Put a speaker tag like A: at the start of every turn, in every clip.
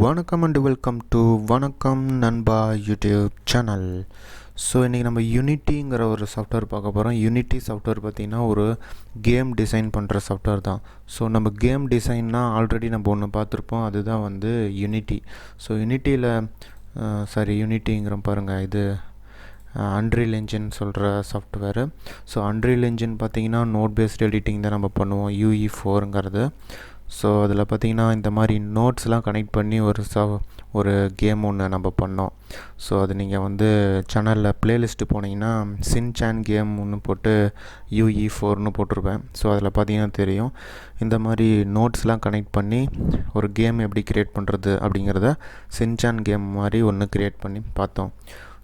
A: வணக்கம் and welcome to வணக்கம் நண்பா யூடியூப் சேனல். ஸோ இன்றைக்கி நம்ம யூனிட்டிங்கிற ஒரு சாஃப்ட்வேர் பார்க்க போகிறோம். யூனிட்டி சாஃப்ட்வேர் பார்த்திங்கன்னா ஒரு கேம் டிசைன் பண்ணுற சாஃப்ட்வேர் தான். ஸோ நம்ம கேம் டிசைன்னா ஆல்ரெடி நம்ம ஒன்று பார்த்துருப்போம், அதுதான் வந்து யூனிட்டி. ஸோ யூனிட்டிங்கிற பாருங்கள், இது அன்ரியல் என்ஜின் சொல்கிற சாஃப்ட்வேரு. ஸோ அன்ரியல் என்ஜின் பார்த்திங்கன்னா நோட் பேஸ்ட் எடிட்டிங் தான் நம்ம பண்ணுவோம், UE4ங்கிறது. ஸோ அதில் பார்த்திங்கன்னா இந்த மாதிரி நோட்ஸ்லாம் கனெக்ட் பண்ணி ஒரு கேம் ஒன்று நம்ம பண்ணோம். ஸோ அது நீங்கள் வந்து சேனலில் ப்ளேலிஸ்ட்டு போனீங்கன்னா சின்சான் கேம் ஒன்று போட்டு UE4ன்னு போட்டிருப்பேன். ஸோ அதில் பார்த்தீங்கன்னா தெரியும், இந்த மாதிரி நோட்ஸ்லாம் கனெக்ட் பண்ணி ஒரு கேம் எப்படி க்ரியேட் பண்ணுறது அப்படிங்கிறத சின்சான் கேம் மாதிரி ஒன்று க்ரியேட் பண்ணி பார்த்தோம்.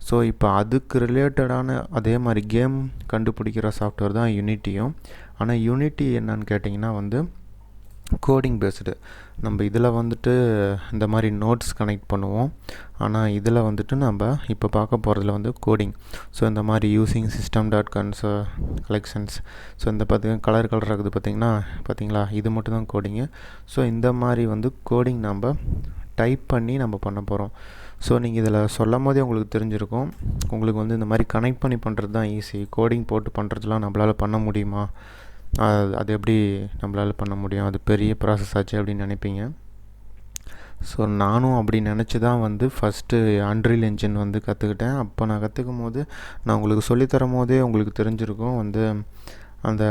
A: ஸோ இப்போ அதுக்கு ரிலேட்டடான அதே மாதிரி கேம் கண்டுபிடிக்கிற சாஃப்ட்வேர் தான் யூனிட்டியும். ஆனால் யூனிட்டி என்னன்னு கேட்டிங்கன்னா வந்து கோடிங் பேஸ்டு. நம்ம இதில் வந்துட்டு இந்த மாதிரி நோட்ஸ் கனெக்ட் பண்ணுவோம், ஆனால் இதில் வந்துட்டு நம்ம இப்போ பார்க்க போகிறதுல வந்து கோடிங். ஸோ இந்த மாதிரி யூஸிங் system.cons கலெக்ஷன்ஸ். ஸோ இந்த கலர் இருக்குது பார்த்தீங்களா, இது மட்டும் தான் கோடிங்கு. ஸோ இந்த மாதிரி வந்து கோடிங் நம்ம டைப் பண்ணி நம்ம பண்ண போகிறோம். ஸோ நீங்கள் இதில் சொல்லும் போதே உங்களுக்கு தெரிஞ்சிருக்கும், உங்களுக்கு வந்து இந்த மாதிரி கனெக்ட் பண்ணி பண்ணுறது தான் ஈஸி, கோடிங் போட்டு பண்ணுறதுலாம் நம்மளால் பண்ண முடியுமா, அது எப்படி நம்மளால் பண்ண முடியும், அது பெரிய ப்ராசஸ் ஆச்சு அப்படின்னு நினைப்பீங்க. ஸோ நானும் அப்படி நினச்சி தான் வந்து ஃபஸ்ட்டு அன்ரியல் என்ஜின் வந்து கற்றுக்கிட்டேன். அப்போ நான் கற்றுக்கும் போது நான் உங்களுக்கு சொல்லித்தரும் போதே உங்களுக்கு தெரிஞ்சிருக்கும், வந்து அந்த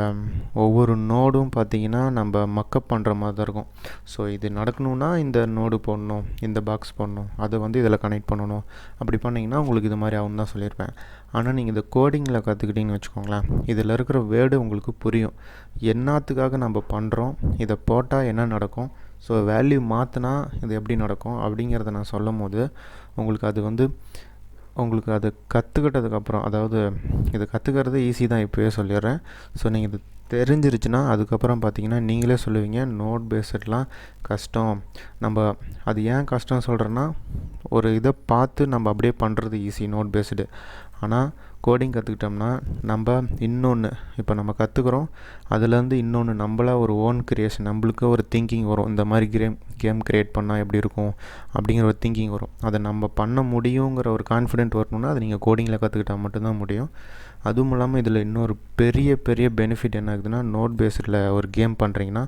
A: ஒவ்வொரு நோடும் பார்த்திங்கன்னா நம்ம மக்கப் பண்ணுற மாதிரி தான் இருக்கும். ஸோ இது நடக்கணுன்னா இந்த நோடு போடணும், இந்த பாக்ஸ் போடணும், அதை வந்து இதில் கனெக்ட் பண்ணணும், அப்படி பண்ணிங்கன்னா உங்களுக்கு இது மாதிரி ஆகும் தான் சொல்லியிருப்பேன். ஆனால் நீங்கள் இந்த கோடிங்கில் கற்றுக்கிட்டிங்கன்னு வச்சுக்கோங்களேன், இதில் இருக்கிற வேர்டு உங்களுக்கு புரியும், என்னத்துக்காக நம்ம பண்ணுறோம், இதை போட்டால் என்ன நடக்கும், ஸோ வேல்யூ மாற்றினா இது எப்படி நடக்கும் அப்படிங்கிறத நான் சொல்லும் போது உங்களுக்கு அது கற்றுக்கிட்டதுக்கப்புறம், அதாவது இது கற்றுக்கிறது ஈஸி தான், இப்போயே சொல்லிடுறேன். ஸோ நீங்கள் இது தெரிஞ்சிருச்சுன்னா அதுக்கப்புறம் பார்த்தீங்கன்னா நீங்களே சொல்லுவீங்க, நோட் பேஸ்டெலாம் கஷ்டம். நம்ம அது ஏன் கஷ்டம் சொல்கிறேன்னா, ஒரு இதை பார்த்து நம்ம அப்படியே பண்ணுறது ஈஸி நோட் பேஸ்டு. ஆனால் கோடிங் கற்றுக்கிட்டோம்னா நம்ம இன்னொன்று, இப்போ நம்ம கற்றுக்குறோம், அதுலேருந்து இன்னொன்று நம்மளாக ஒரு ஓன் க்ரியேஷன், நம்மளுக்கு ஒரு திங்கிங் வரும், இந்த மாதிரி கேம் க்ரியேட் பண்ணால் எப்படி இருக்கும் அப்படிங்கிற ஒரு திங்கிங் வரும். அதை நம்ம பண்ண முடியுங்கிற ஒரு கான்ஃபிடென்ட் வரணுன்னா அது நீங்கள் கோடிங்கில் கற்றுக்கிட்டால் மட்டும்தான் முடியும். அதுவும் இல்லாமல் இதில் இன்னொரு பெரிய பெனிஃபிட் என்ன ஆகுதுன்னா, நோட் பேஸில் ஒரு கேம் பண்ணுறீங்கன்னா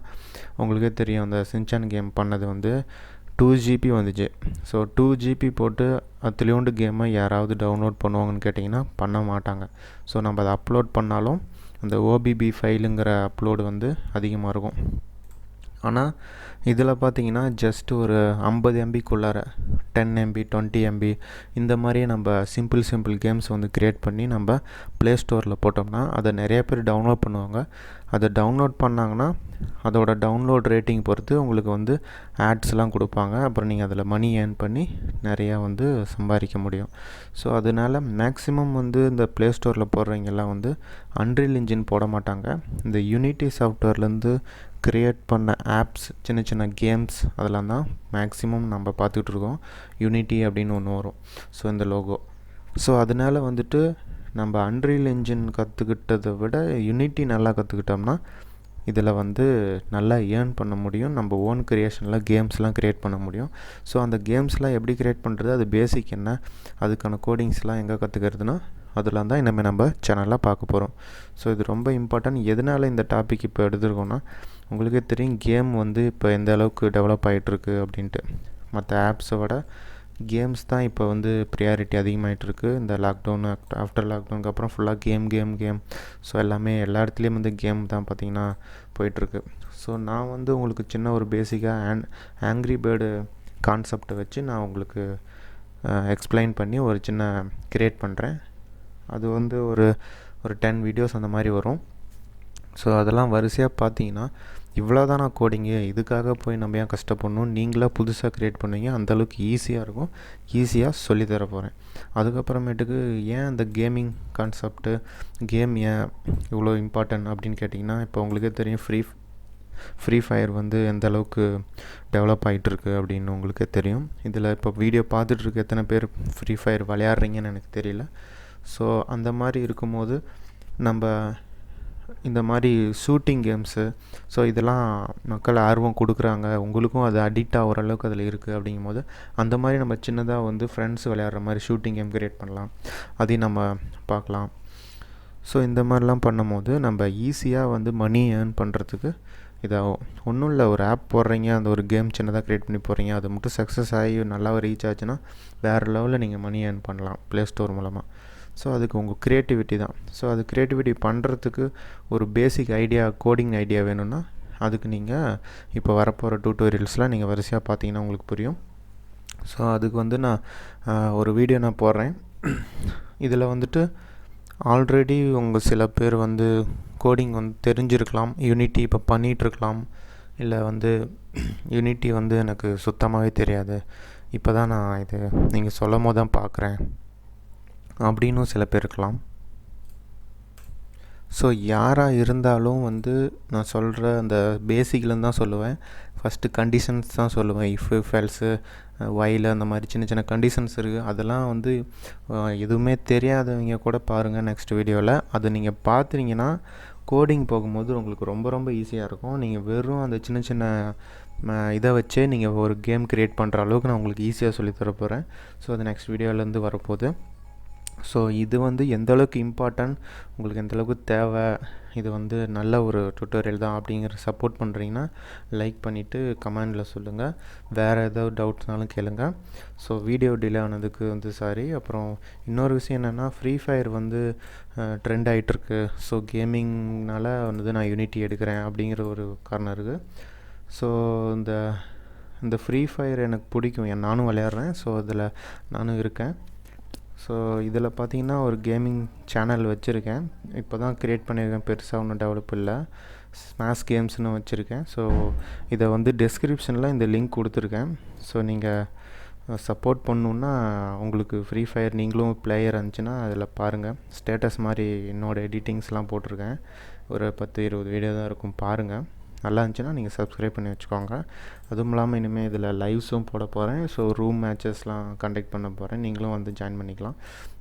A: உங்களுக்கே தெரியும், அந்த சின்சான் கேம் பண்ணது வந்து 2GB வந்துச்சு. ஸோ 2GB போட்டு அதுலேயோண்டு கேமை யாராவது டவுன்லோட் பண்ணுவாங்கன்னு கேட்டிங்கன்னா பண்ண மாட்டாங்க. ஸோ நம்ம அதை அப்லோட் பண்ணாலும் அந்த OBB ஃபைலுங்கிற அப்லோடு வந்து அதிகமாக இருக்கும். ஆனால் இதில் பார்த்தீங்கன்னா ஜஸ்ட் ஒரு 50 MBக்குள்ளார 10 MB 20 MB இந்த மாதிரியே நம்ம சிம்பிள் கேம்ஸ் வந்து க்ரியேட் பண்ணி நம்ம ப்ளே ஸ்டோரில் போட்டோம்னா அதை நிறைய பேர் டவுன்லோட் பண்ணுவாங்க. அதை டவுன்லோட் பண்ணாங்கன்னா அதோட டவுன்லோட் ரேட்டிங் பொறுத்து உங்களுக்கு வந்து ஆட்ஸ்லாம் கொடுப்பாங்க. அப்புறம் நீங்கள் அதில் மணி ஏர்ன் பண்ணி நிறையா வந்து சம்பாதிக்க முடியும். ஸோ அதனால் மேக்ஸிமம் வந்து இந்த ப்ளே ஸ்டோரில் போடுறவங்கெல்லாம் வந்து அன்ரியல் இன்ஜின் போட மாட்டாங்க. இந்த யூனிட்டி சாஃப்ட்வேர்லேருந்து க்ரியேட் பண்ண ஆப்ஸ், சின்ன கேம்ஸ், அதெல்லாம் தான் மேக்ஸிமம் நம்ம பார்த்துக்கிட்டு இருக்கோம். யூனிட்டி அப்படின்னு ஒன்று வரும், ஸோ இந்த லோகோ. ஸோ அதனால் வந்துட்டு நம்ம அன்ரியல் என்ஜின் கற்றுக்கிட்டதை விட யூனிட்டி நல்லா கற்றுக்கிட்டோம்னா இதில் வந்து நல்லா ஏர்ன் பண்ண முடியும். நம்ம ஓன் க்ரியேஷனில் கேம்ஸ்லாம் க்ரியேட் பண்ண முடியும். ஸோ அந்த கேம்ஸ்லாம் எப்படி க்ரியேட் பண்ணுறது, அது பேசிக் என்ன, அதுக்கான கோடிங்ஸ்லாம் எங்கே கற்றுக்கிறதுனா அதெல்லாம் தான் இனிமேல் நம்ம சேனலில் பார்க்க போகிறோம். ஸோ இது ரொம்ப இம்பார்ட்டன்ட். எதனால் இந்த டாபிக் இப்போ எடுத்துருக்கோன்னா, உங்களுக்கே தெரியும் கேம் வந்து இப்போ எந்த அளவுக்கு டெவலப் ஆகிட்டுருக்கு அப்படின்ட்டு. மற்ற ஆப்ஸை விட கேம்ஸ் தான் இப்போ வந்து ப்ரியாரிட்டி அதிகமாகிட்டுருக்கு. இந்த ஆஃப்டர் லாக்டவுனுக்கு அப்புறம் ஃபுல்லாக கேம். ஸோ எல்லாமே எல்லா இடத்துலையும் வந்து கேம் தான் பார்த்திங்கன்னா போயிட்டுருக்கு. ஸோ நான் வந்து உங்களுக்கு சின்ன ஒரு பேசிக்காக ஆங்க்ரி பேர்டு கான்செப்டை வச்சு நான் உங்களுக்கு எக்ஸ்பிளைன் பண்ணி ஒரு சின்ன க்ரியேட் பண்ணுறேன். அது வந்து ஒரு 10 வீடியோஸ் அந்த மாதிரி வரும். ஸோ அதெல்லாம் வரிசையாக பார்த்தீங்கன்னா இவ்வளோ தான் நான் கோடிங்கு, இதுக்காக போய் நம்ம ஏன் கஷ்டப்படணும், நீங்களாக புதுசாக க்ரியேட் பண்ணுவீங்க, அந்தளவுக்கு ஈஸியாக இருக்கும், ஈஸியாக சொல்லித்தர போகிறேன். அதுக்கப்புறமேட்டுக்கு ஏன் அந்த கேமிங் கான்செப்ட்டு, கேம் ஏன் இவ்வளோ இம்பார்ட்டன்ட் அப்படின்னு கேட்டிங்கன்னா, இப்போ உங்களுக்கே தெரியும் ஃப்ரீ ஃபயர் வந்து எந்த அளவுக்கு டெவலப் ஆகிட்டுருக்கு அப்படின்னு உங்களுக்கே தெரியும். இதில் இப்போ வீடியோ பார்த்துட்ருக்க எத்தனை பேர் ஃப்ரீ ஃபயர் விளையாடுறீங்கன்னு எனக்கு தெரியல. ஸோ அந்த மாதிரி இருக்கும்போது நம்ம இந்த மாதிரி ஷூட்டிங் கேம்ஸு, ஸோ இதெல்லாம் மக்கள் ஆர்வம் கொடுக்குறாங்க, உங்களுக்கும் அது அடிக்ட் ஆகிற அளவுக்கு அதில் இருக்குது அப்படிங்கும்போது அந்த மாதிரி நம்ம சின்னதாக வந்து ஃப்ரெண்ட்ஸ் விளையாடுற மாதிரி ஷூட்டிங் கேம் க்ரியேட் பண்ணலாம், அதையும் நம்ம பார்க்கலாம். ஸோ இந்த மாதிரிலாம் பண்ணும்போது நம்ம ஈஸியாக வந்து மணி ஏர்ன் பண்ணுறதுக்கு இதாகும். ஒன்றும் இல்லை, ஒரு ஆப் போடுறீங்க, அந்த ஒரு கேம் சின்னதாக க்ரியேட் பண்ணி போகிறீங்க, அது மட்டும் சக்ஸஸ் ஆகி நல்லா ரீச் ஆச்சுன்னா வேறு லெவலில் நீங்கள் மணி ஏர்ன் பண்ணலாம் ப்ளே ஸ்டோர் மூலமாக. ஸோ அதுக்கு உங்கள் க்ரியேட்டிவிட்டி தான். ஸோ அது க்ரியேட்டிவிட்டி பண்ணுறதுக்கு ஒரு பேசிக் ஐடியா, கோடிங் ஐடியா வேணும்னா அதுக்கு நீங்கள் இப்போ வரப்போகிற டியூட்டோரியல்ஸ்லாம் நீங்கள் வரிசையாக பார்த்தீங்கன்னா உங்களுக்கு புரியும். ஸோ அதுக்கு வந்து நான் ஒரு வீடியோ நான் போடுறேன். இதில் வந்துட்டு ஆல்ரெடி உங்கள் சில பேர் வந்து கோடிங் வந்து தெரிஞ்சிருக்கலாம், யூனிட்டி இப்போ பண்ணிகிட்ருக்கலாம், இல்லை வந்து யூனிட்டி வந்து எனக்கு சுத்தமாகவே தெரியாது, இப்போ தான் நான் இது நீங்கள் சொல்லும் போது தான் பார்க்குறேன் அப்படின்னும் சில பேர் இருக்கலாம். ஸோ யாராக இருந்தாலும் வந்து நான் சொல்கிற அந்த பேசிக்லேருந்து தான் சொல்லுவேன். ஃபஸ்ட்டு கண்டிஷன்ஸ் தான் சொல்லுவேன். இஃப் எல்ஸு வைல் அந்த மாதிரி சின்ன சின்ன கண்டிஷன்ஸ் இருக்குது. அதெல்லாம் வந்து எதுவுமே தெரியாதவங்க கூட பாருங்கள் நெக்ஸ்ட் வீடியோவில். அதை நீங்கள் பார்த்துட்டிங்கன்னா கோடிங் போகும்போது உங்களுக்கு ரொம்ப ரொம்ப ஈஸியாக இருக்கும். நீங்கள் வெறும் அந்த சின்ன சின்ன இதை வச்சே நீங்கள் ஒரு கேம் க்ரியேட் பண்ணுற அளவுக்கு நான் உங்களுக்கு ஈஸியாக சொல்லித்தர போகிறேன். ஸோ அது நெக்ஸ்ட் வீடியோவிலேருந்து வரப்போகுது. ஸோ இது வந்து எந்தளவுக்கு இம்பார்ட்டன்ட், உங்களுக்கு எந்தளவுக்கு தேவை, இது வந்து நல்ல ஒரு டுட்டோரியல் தான் அப்படிங்கிற சப்போர்ட் பண்ணுறீங்கன்னா லைக் பண்ணிவிட்டு கமெண்டில் சொல்லுங்கள். வேறு ஏதாவது டவுட்ஸ்னாலும் கேளுங்க. ஸோ வீடியோ டிலே ஆனதுக்கு வந்து சாரி. அப்புறம் இன்னொரு விஷயம் என்னென்னா, ஃப்ரீ ஃபயர் வந்து ட்ரெண்ட் ஆகிட்டுருக்கு. ஸோ கேமிங்னால் வந்து நான் யூனிட்டி எடுக்கிறேன் அப்படிங்கிற ஒரு காரணம் இருக்குது. ஸோ இந்த ஃப்ரீ ஃபயர் எனக்கு பிடிக்கும், நானும் விளையாடுறேன். ஸோ அதில் நானும் இருக்கேன். ஸோ இதில் பார்த்தீங்கன்னா ஒரு கேமிங் சேனல் வச்சுருக்கேன். இப்போ தான் க்ரியேட் பண்ணியிருக்கேன், பெருசாக ஒன்றும் டெவலப் இல்லை. ஸ்மாஷ் கேம்ஸ்னு வச்சுருக்கேன். ஸோ இதை வந்து டெஸ்கிரிப்ஷனில் இந்த லிங்க் கொடுத்துருக்கேன். ஸோ நீங்கள் சப்போர்ட் பண்ணணுன்னா உங்களுக்கு ஃப்ரீ ஃபயர் நீங்களும் பிளேயர் இருந்துச்சுன்னா அதில் பாருங்கள். ஸ்டேட்டஸ் மாதிரி என்னோடய எடிட்டிங்ஸ்லாம் போட்டிருக்கேன். ஒரு 10-20 வீடியோ தான் இருக்கும், பாருங்கள். நல்லா இருந்துச்சுன்னா நீங்கள் சப்ஸ்கிரைப் பண்ணி வச்சுக்கோங்க. அதுவும் இல்லாமல் இனிமேல் இதில் லைவ்ஸும் போட போகிறேன். ஸோ ரூம் மேட்சஸ்லாம் கண்டக்ட் பண்ண போகிறேன், நீங்களும் வந்து ஜாயின் பண்ணிக்கலாம்.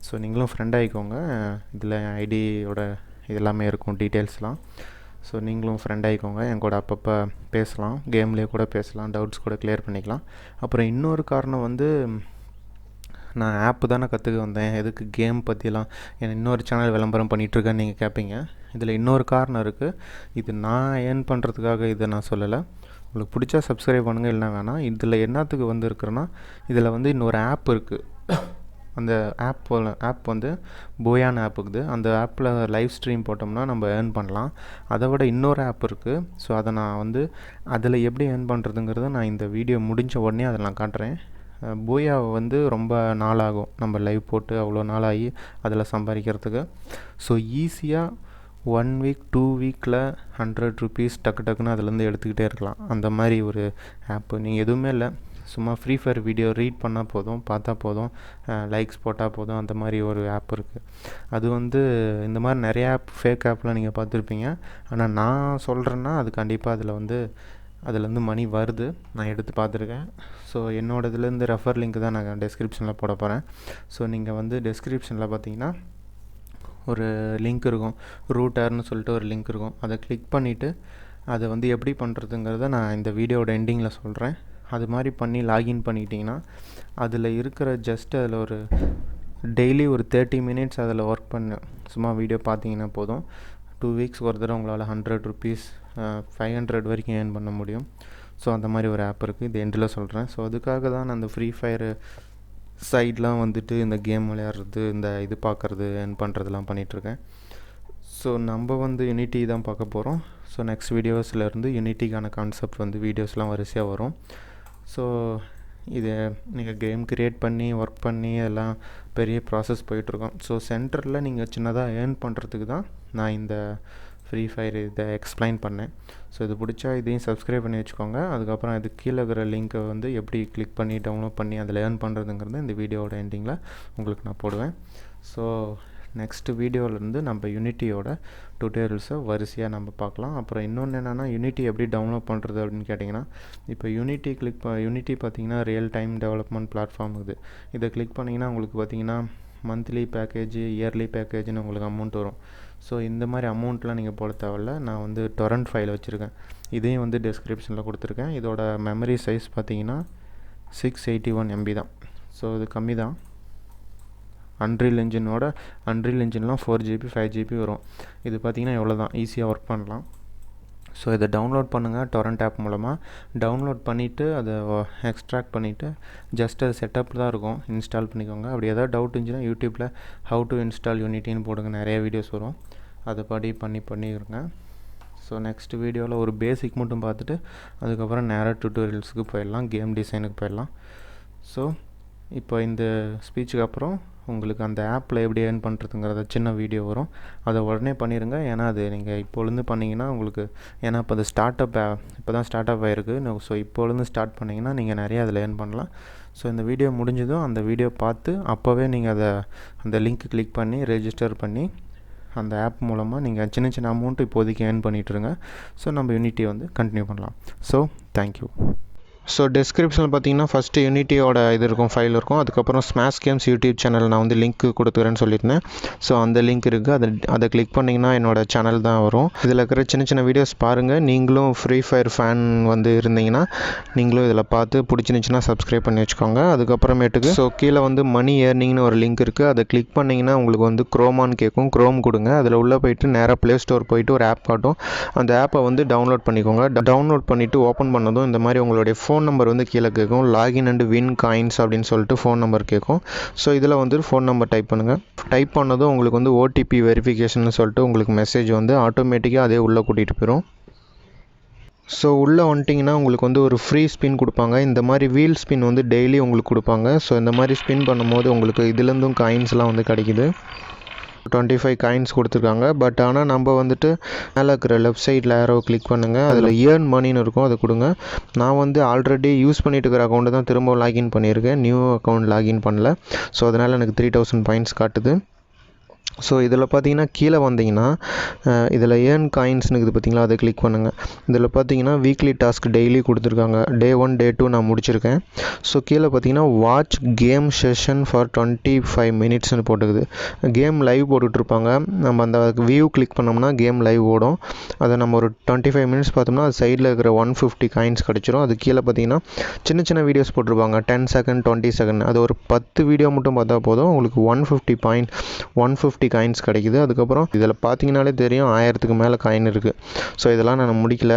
A: ஸோ நீங்களும் ஃப்ரெண்ட் ஆகிக்கோங்க. இதில் ஐடியோட இதெல்லாமே இருக்கும், டீட்டெயில்ஸ்லாம். ஸோ நீங்களும் ஃப்ரெண்ட் ஆகிக்கோங்க, என் கூட அப்பப்போ பேசலாம், கேம்லேயே கூட பேசலாம், டவுட்ஸ் கூட கிளியர் பண்ணிக்கலாம். அப்புறம் இன்னொரு காரணம் வந்து, நான் ஆப்பு தானே கற்றுக்க வந்தேன், எதுக்கு கேம் பற்றிலாம் இன்னொரு சேனல் விளம்பரம் பண்ணிகிட்ருக்கேன்னு நீங்கள் கேட்பீங்க. இதில் இன்னொரு காரணம் இருக்குது. இது நான் ஏர்ன் பண்ணுறதுக்காக இதை நான் சொல்லலை. உங்களுக்கு பிடிச்சா சப்ஸ்கிரைப் பண்ணுங்கள், இல்லைனா வேணாம். இதில் என்னத்துக்கு வந்துருக்குறேன்னா, இதில் வந்து இன்னொரு ஆப் இருக்குது. அந்த ஆப் வந்து போயான் ஆப் இருக்குது. அந்த ஆப்பில் லைவ் ஸ்ட்ரீம் போட்டோம்னா நம்ம ஏர்ன் பண்ணலாம். அதை விட இன்னொரு ஆப் இருக்குது. ஸோ அதை நான் வந்து அதில் எப்படி ஏர்ன் பண்ணுறதுங்கிறத நான் இந்த வீடியோ முடிஞ்ச உடனே அதை நான் காட்டுறேன். போயாவை வந்து ரொம்ப நாளாகும் நம்ம லைவ் போட்டு, அவ்வளோ நாளாகி அதில் சம்பாதிக்கிறதுக்கு. ஸோ ஈஸியாக 1 வீக் 2 வீக்கில் 100 ருபீஸ் டக்குன்னு அதுலேருந்து எடுத்துக்கிட்டே இருக்கலாம். அந்த மாதிரி ஒரு ஆப்பு. நீங்கள் எதுவுமே இல்லை, சும்மா ஃப்ரீ ஃபயர் வீடியோ ரீட் பண்ணால் போதும், பார்த்தா போதும், லைக்ஸ் போட்டால் போதும், அந்த மாதிரி ஒரு ஆப் இருக்குது. அது வந்து இந்த மாதிரி நிறைய ஆப், ஃபேக் ஆப்லாம் நீங்கள் பார்த்துருப்பீங்க. ஆனால் நான் சொல்கிறேன்னா அது கண்டிப்பாக அதுலேருந்து மணி வருது, நான் எடுத்து பார்த்துருக்கேன். ஸோ என்னோடதுலேருந்து ரெஃபர் லிங்க் தான் நான் டெஸ்கிரிப்ஷனில் போட போகிறேன். ஸோ நீங்கள் வந்து டெஸ்கிரிப்ஷனில் பார்த்தீங்கன்னா ஒரு லிங்க் இருக்கும், ரூட்டர்னு சொல்லிட்டு ஒரு லிங்க் இருக்கும். அதை கிளிக் பண்ணிவிட்டு அதை வந்து எப்படி பண்ணுறதுங்கிறத நான் இந்த வீடியோட எண்டிங்கில் சொல்கிறேன். அது மாதிரி பண்ணி லாகின் பண்ணிக்கிட்டிங்கன்னா அதில் இருக்கிற அதில் ஒரு டெய்லி ஒரு 30 மினிட்ஸ் அதில் ஒர்க் பண்ண சும்மா வீடியோ பார்த்தீங்கன்னா போதும். 2 வீக்ஸ் ஒரு தடவை உங்களால் 100 ருபீஸ் 500 வரைக்கும் ஏர்ன் பண்ண முடியும். ஸோ அந்த மாதிரி ஒரு ஆப் இருக்குது, இது எண்டில் சொல்கிறேன். ஸோ அதுக்காக தான் நான் அந்த ஃப்ரீ ஃபயர் சைட்லாம் வந்துட்டு இந்த கேம் விளையாடுறது, இந்த இது பார்க்குறது, ஏர்ன் பண்ணுறதுலாம் பண்ணிகிட்ருக்கேன். ஸோ நம்ம வந்து யூனிட்டி தான் பார்க்க போகிறோம். ஸோ நெக்ஸ்ட் வீடியோஸ்லேருந்து யூனிட்டிக்கான கான்செப்ட் வந்து வீடியோஸ்லாம் வரிசையாக வரும். ஸோ இது நீங்கள் கேம் க்ரியேட் பண்ணி ஒர்க் பண்ணி எல்லாம் பெரிய ப்ராசஸ் போயிட்டுருக்கோம். ஸோ சென்டரில் நீங்கள் சின்னதாக ஏர்ன் பண்ணுறதுக்கு தான் நான் இந்த ஃப்ரீ ஃபயர் இதை எக்ஸ்பிளைன் பண்ணேன். ஸோ இது பிடிச்சா இதையும் சப்ஸ்கிரைப் பண்ணி வச்சுக்கோங்க. அதுக்கப்புறம் இது கீழே இருக்கிற லிங்க்கை வந்து எப்படி கிளிக் பண்ணி டவுன்லோட் பண்ணி அதில் ஏர்ன் பண்ணுறதுங்கிறது இந்த வீடியோவோட எண்டிங்கில் உங்களுக்கு நான் போடுவேன். ஸோ நெக்ஸ்ட்டு வீடியோவிலேருந்து நம்ம யூனிட்டியோட டுட்டோரியல்ஸை வரிசையாக நம்ம பார்க்கலாம். அப்புறம் இன்னொன்று என்னென்னா, யூனிட்டி எப்படி டவுன்லோட் பண்ணுறது அப்படின்னு கேட்டிங்கன்னா, இப்போ யூனிட்டி பார்த்திங்கன்னா ரியல் டைம் டெவலப்மெண்ட் பிளாட்ஃபார்ம் இது. இதை கிளிக் பண்ணிங்கன்னா உங்களுக்கு பார்த்திங்கன்னா மந்த்லி பேக்கேஜ், இயர்லி பேக்கேஜ்னு உங்களுக்கு அமௌண்ட் வரும். ஸோ இந்த மாதிரி அமௌண்ட்லாம் நீங்கள் போட தேவையில்ல. நான் வந்து டொரண்ட் ஃபைல் வச்சுருக்கேன், இதையும் வந்து டிஸ்கிரிப்ஷனில் கொடுத்துருக்கேன். இதோட மெமரி சைஸ் பார்த்தீங்கன்னா 681 MB தான். ஸோ இது கம்மி தான். அன்ரில் இன்ஜின்லாம் 4GB 5GB வரும். இது பார்த்திங்கன்னா எவ்வளோ தான், ஈஸியாக ஒர்க் பண்ணலாம். ஸோ இதை டவுன்லோட் பண்ணுங்கள் டொரண்ட் ஆப் மூலமாக. டவுன்லோட் பண்ணிவிட்டு அதை எக்ஸ்ட்ராக்ட் பண்ணிவிட்டு ஜஸ்ட் அது செட்டப் தான் இருக்கும், இன்ஸ்டால் பண்ணிக்கோங்க. அப்படி ஏதாவது டவுட் இருந்துச்சுன்னா யூடியூப்பில் ஹவு டு இன்ஸ்டால் யூனிட்டின்னு போடுங்க, நிறைய வீடியோஸ் வரும், அதை பண்ணிடுங்க. ஸோ நெக்ஸ்ட் வீடியோவில் ஒரு பேசிக் மட்டும் பார்த்துட்டு அதுக்கப்புறம் நேராக டியூட்டோரியல்ஸுக்கு போயிடலாம், கேம் டிசைனுக்கு போயிடலாம். ஸோ இப்போ இந்த ஸ்பீச்சுக்கு அப்புறம் உங்களுக்கு அந்த ஆப்பில் எப்படி ஏர்ன் பண்ணுறதுங்கிறத சின்ன வீடியோ வரும், அதை உடனே பண்ணிடுங்க. ஏன்னா அது நீங்கள் இப்போலேருந்து பண்ணிங்கன்னா உங்களுக்கு, ஏன்னா இப்போ அது இப்போ தான் ஸ்டார்ட் அப் ஆகிருக்கு. ஸோ இப்போலேருந்து ஸ்டார்ட் பண்ணிங்கன்னா நீங்கள் நிறையா அதில் ஏர்ன் பண்ணலாம். ஸோ இந்த வீடியோ முடிஞ்சதும் அந்த வீடியோ பார்த்து அப்போவே நீங்கள் அந்த லிங்க் கிளிக் பண்ணி ரெஜிஸ்டர் பண்ணி அந்த ஆப் மூலமாக நீங்கள் சின்ன சின்ன அமௌண்ட்டு இப்போதைக்கு ஏர்ன் பண்ணிகிட்ருங்க. ஸோ நம்ம யூனிட்டியை வந்து கண்டினியூ பண்ணலாம். So thank you. ஸோ டிஸ்கிரிப்ஷனில் பார்த்தீங்கன்னா ஃபஸ்ட்டு யூனிட்டியோட இது இருக்கும், ஃபைல் இருக்கும். அதுக்கப்புறம் ஸ்மாஷ் கேம்ஸ் யூடியூப் சேனல் நான் வந்து லிங்க் கொடுத்துக்கிறேன்னு சொல்லியிருந்தேன். ஸோ அந்த லிங்க் இருக்குது, அதை கிளிக் பண்ணிங்கன்னா என்னோடய சேனல் தான் வரும். இதில் இருக்கிற சின்ன சின்ன வீடியோஸ் பாருங்கள். நீங்களும் ஃப்ரீ ஃபயர் ஃபேன் வந்து இருந்தீங்கன்னா நீங்களும் இதில் பார்த்து பிடிச்சிருந்துச்சின்னா சப்ஸ்கிரைப் பண்ணி வச்சுக்கோங்க. அதுக்கப்புறமேட்டுக்கு ஸோ கீழே வந்து மணி ஏர்னிங்னு ஒரு லிங்க் இருக்குது, அதை கிளிக் பண்ணிங்கன்னா உங்களுக்கு வந்து க்ரோமான்னு கேட்கும். க்ரோம் கொடுங்க, அதில் உள்ளே போய்ட்டு நேராக ப்ளே ஸ்டோர் போய்ட்டு ஒரு ஆப் காட்டும். அந்த ஆப்பை வந்து டவுன்லோட் பண்ணிக்கோங்க. டவுன்லோட் பண்ணிவிட்டு ஓப்பன் பண்ணதும் இந்த மாதிரி உங்களுடைய ஃபோன் நம்பர் வந்து கீழே கேட்கும். லாகின் அண்ட் வின் காயின்ஸ் அப்படின்னு சொல்லிட்டு ஃபோன் நம்பர் கேட்கும். ஸோ இதில் வந்து ஃபோன் நம்பர் டைப் பண்ணுங்கள். டைப் பண்ணதும் உங்களுக்கு வந்து ஓடிபி வெரிஃபிகேஷன் சொல்லிட்டு உங்களுக்கு மெசேஜ் வந்து ஆட்டோமேட்டிக்காக அதே உள்ளே கூட்டிகிட்டு போயிடும். ஸோ உள்ளே வந்துட்டிங்கன்னா உங்களுக்கு வந்து ஒரு ஃப்ரீ ஸ்பின் கொடுப்பாங்க. இந்த மாதிரி வீல் ஸ்பின் வந்து டெய்லி உங்களுக்கு கொடுப்பாங்க. ஸோ இந்த மாதிரி ஸ்பின் பண்ணும்போது உங்களுக்கு இதுலேருந்தும் காயின்ஸ்லாம் வந்து கிடைக்குது. 25 காயின்ஸ் கொடுத்துருக்காங்க. பட் ஆனால் நம்ம வந்துட்டு மேலே இருக்கிற லெஃப்ட் சைடில் ஏரோ கிளிக் பண்ணுங்கள், அதில் ஏர்ன் மணின்னு இருக்கும், அதை கொடுங்க. நான் வந்து ஆல்ரெடி யூஸ் பண்ணிட்டு இருக்கிற அக்கௌண்ட்டு தான் திரும்ப லாகின் பண்ணியிருக்கேன், நியூ அக்கௌண்ட் லாகின் பண்ணல. ஸோ அதனால் எனக்கு 3000 பாயிண்ட்ஸ் காட்டுது. ஸோ இதில் பார்த்தீங்கன்னா கீழே வந்தீங்கன்னா இதில் ஏர்ன் காயின்ஸ்னு இருக்குது பார்த்தீங்களா, அதை கிளிக் பண்ணுங்கள். இதில் பார்த்தீங்கன்னா வீக்லி டாஸ்க் டெய்லி கொடுத்துருக்காங்க. Day 1 Day 2 நான் முடிச்சிருக்கேன். ஸோ கீழே பார்த்தீங்கன்னா வாட்ச் கேம் செஷன் ஃபார் 25 மினிட்ஸ்னு போட்டுக்குது. கேம் லைவ் போட்டுட்ருப்பாங்க. நம்ம அந்த வியூ கிளிக் பண்ணோம்னா கேம் லைவ் ஓடும். அதை நம்ம ஒரு 25 மினிட்ஸ் பார்த்தோம்னா அது சைடில் இருக்கிற 150 காயின்ஸ் கிடச்சிரும். அது கீழே பார்த்தீங்கன்னா சின்ன சின்ன வீடியோஸ் போட்டிருப்பாங்க, 10 செகண்ட் 20 செகண்ட். அது ஒரு 10 வீடியோ மட்டும் பார்த்தா போதும், உங்களுக்கு 150 காயின்ஸ் கிடைக்குது. அதுக்கப்புறம் இதில் பார்த்தீங்கனாலே தெரியும் 1000க்கு மேலே காயின் இருக்குது. ஸோ இதெல்லாம் நான் முடிக்கல,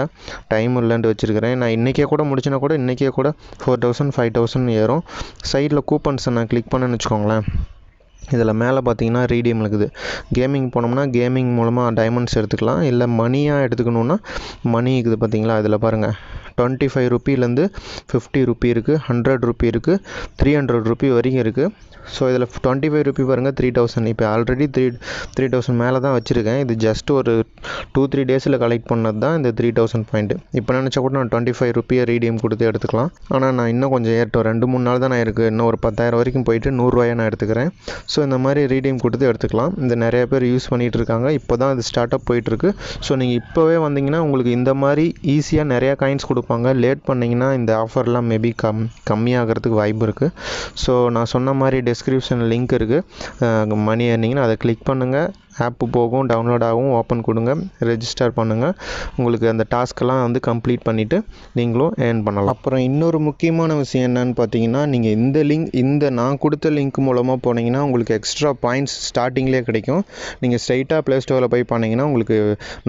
A: டைம் இல்லைன்ட்டு வச்சுருக்கிறேன். நான் இன்றைக்கே கூட முடிச்சினா கூட இன்றைக்கே கூட 4000 5000 ஏறும். சைடில் கூப்பன்ஸை நான் கிளிக் பண்ணேன்னு வச்சுக்கோங்களேன், இதில் மேலே பார்த்தீங்கன்னா ரீடீம் இருக்குது. கேமிங் போனோம்னா கேமிங் மூலமாக டைமண்ட்ஸ் எடுத்துக்கலாம், இல்லை மணியாக எடுத்துக்கணுன்னா மணி இருக்குது பார்த்தீங்களா, இதில் பாருங்கள் 25 ரூபீலேருந்து 50 ரூபி இருக்குது, 100 ரூபி இருக்குது, 300 ரூபி வரைக்கும் இருக்குது. ஸோ இதில் 25 ரூபி பாருங்கள் 3000. இப்போ ஆல்ரெடி 3000 மேலே தான் வச்சுருக்கேன். இது ஜஸ்ட் ஒரு 2-3 டேஸில் கலெக்ட் பண்ணது தான் இந்த 3000 பாயிண்ட். இப்போ நினச்சா கூட நான் 25 ரூபியை ரீடீம் கொடுத்து எடுத்துக்கலாம். ஆனால் நான் இன்னும் கொஞ்சம் ஏறட்டும், 2-3 நாள் தான் நான் இருக்குது, இன்னும் ஒரு 10,000 வரைக்கும் போயிட்டு 100 ரூபாயை நான் எடுத்துக்கிறேன். ஸோ இந்த மாதிரி ரீடீம் கொடுத்து எடுத்துக்கலாம். இந்த நிறைய பேர் யூஸ் பண்ணிகிட்டு இருக்காங்க. இப்போ தான் இது ஸ்டார்ட் அப் போயிட்டுருக்கு. ஸோ நீங்கள் இப்போவே வந்தீங்கன்னா உங்களுக்கு இந்த மாதிரி ஈஸியாக நிறையா காயின்ஸ் கொடுப்பாங்க. லேட் பண்ணிங்கன்னா இந்த ஆஃபர்லாம் மேபி கம்மியாகிறதுக்கு வாய்ப்பு இருக்குது. ஸோ நான் சொன்ன மாதிரி டிஸ்கிரிப்ஷன் லிங்க் இருக்குது, மணி ஏர்னிங்னு, அதை கிளிக் பண்ணுங்கள். ஆப்பு போகும், டவுன்லோட் ஆகும், ஓப்பன் கொடுங்க, ரெஜிஸ்டர் பண்ணுங்கள். உங்களுக்கு அந்த டாஸ்க்கெல்லாம் வந்து கம்ப்ளீட் பண்ணிவிட்டு நீங்களும் ஏர்ன் பண்ணலாம். அப்புறம் இன்னொரு முக்கியமான விஷயம் என்னன்னு பார்த்தீங்கன்னா, நீங்கள் இந்த நான் கொடுத்த லிங்க் மூலமாக போனீங்கன்னா உங்களுக்கு எக்ஸ்ட்ரா பாயிண்ட்ஸ் ஸ்டார்டிங்லேயே கிடைக்கும். நீங்கள் ஸ்ட்ரைட்டாக ப்ளே ஸ்டோரில் போய் பண்ணிங்கன்னா உங்களுக்கு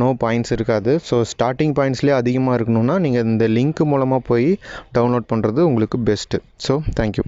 A: நோ பாயிண்ட்ஸ் இருக்காது. ஸோ ஸ்டார்டிங் பாயிண்ட்ஸ்லேயே அதிகமாக இருக்கணும்னா நீங்கள் இந்த லிங்க் மூலமாக போய் டவுன்லோட் பண்ணுறது உங்களுக்கு பெஸ்ட்டு. So thank you.